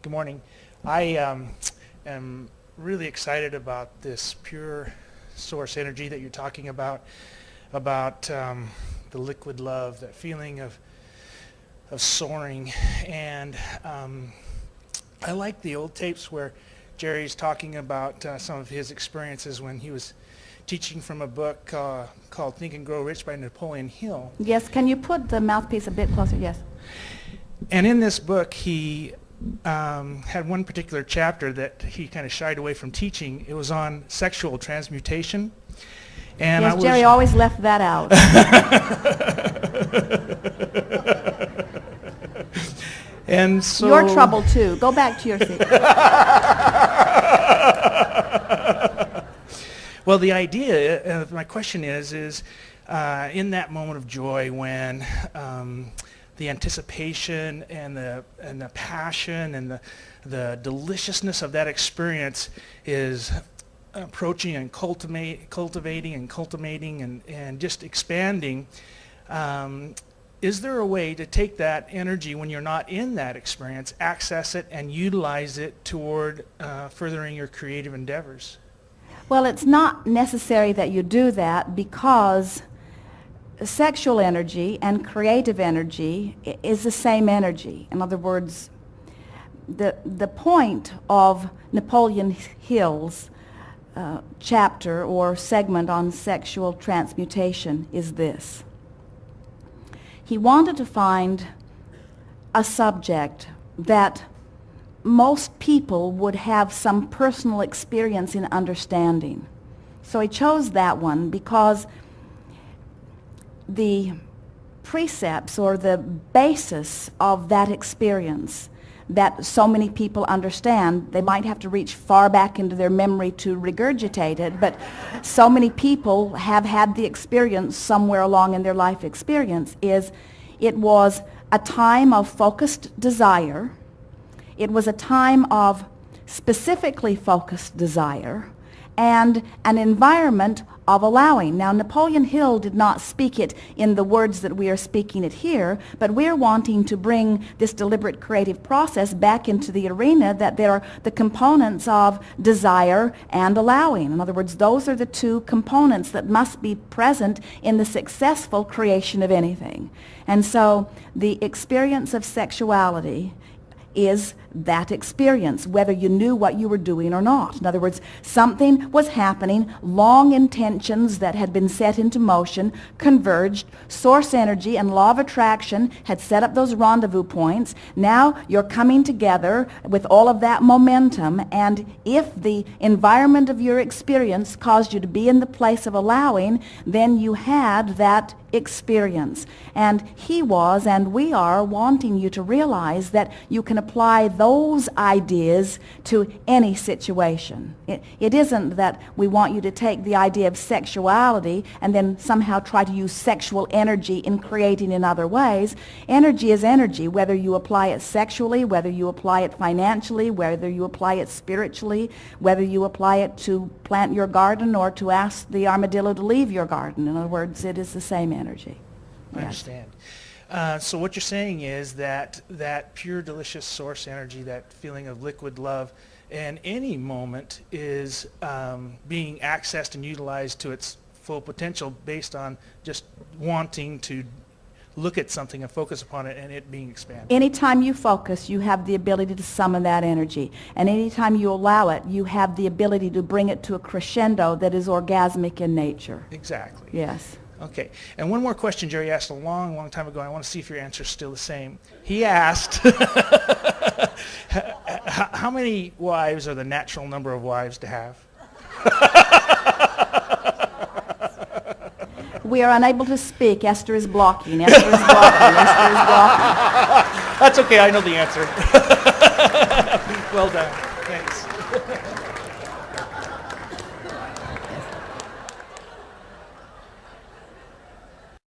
Good morning. I am really excited about this pure source energy that you're talking about the liquid love, that feeling of soaring. And I like the old tapes where Jerry's talking about some of his experiences when he was teaching from a book called Think and Grow Rich by Napoleon Hill. Yes, can you put the mouthpiece a bit closer? Yes. And in this book, he had one particular chapter that he kind of shied away from teaching. It was on sexual transmutation. And yes, Jerry always left that out. And so your trouble too. Go back to your seat. Well, the idea, my question is in that moment of joy when the anticipation and the passion and the deliciousness of that experience is approaching and cultivating and just expanding, is there a way to take that energy when you're not in that experience, access it and utilize it toward furthering your creative endeavors? Well, it's not necessary that you do that, because sexual energy and creative energy is the same energy. In other words, the point of Napoleon Hill's chapter or segment on sexual transmutation is this. He wanted to find a subject that most people would have some personal experience in understanding. So he chose that one because the precepts or the basis of that experience that so many people understand, they might have to reach far back into their memory to regurgitate it, but so many people have had the experience somewhere along in their life experience, is it was a time of focused desire. It was a time of specifically focused desire and an environment of allowing. Now, Napoleon Hill did not speak it in the words that we are speaking it here, but we're wanting to bring this deliberate creative process back into the arena that there are the components of desire and allowing. In other words, those are the two components that must be present in the successful creation of anything. And so the experience of sexuality is that experience, whether you knew what you were doing or not. In other words, something was happening, long intentions that had been set into motion converged, source energy and law of attraction had set up those rendezvous points. Now you're coming together with all of that momentum, and if the environment of your experience caused you to be in the place of allowing, then you had that experience. And he was, and we are, wanting you to realize that you can apply those ideas to any situation. It isn't that we want you to take the idea of sexuality and then somehow try to use sexual energy in creating in other ways. Energy is energy, whether you apply it sexually, whether you apply it financially, whether you apply it spiritually, whether you apply it to plant your garden or to ask the armadillo to leave your garden. In other words, it is the same energy. I understand. So what you're saying is that pure, delicious source energy, that feeling of liquid love, in any moment is being accessed and utilized to its full potential based on just wanting to look at something and focus upon it and it being expanded. Anytime you focus, you have the ability to summon that energy. And anytime you allow it, you have the ability to bring it to a crescendo that is orgasmic in nature. Exactly. Yes. Okay. And one more question Jerry asked a long, long time ago. I want to see if your answer is still the same. He asked, how many wives are the natural number of wives to have? We are unable to speak. Esther is blocking. Esther is blocking. Esther is blocking. That's okay. I know the answer. Well done. Thanks.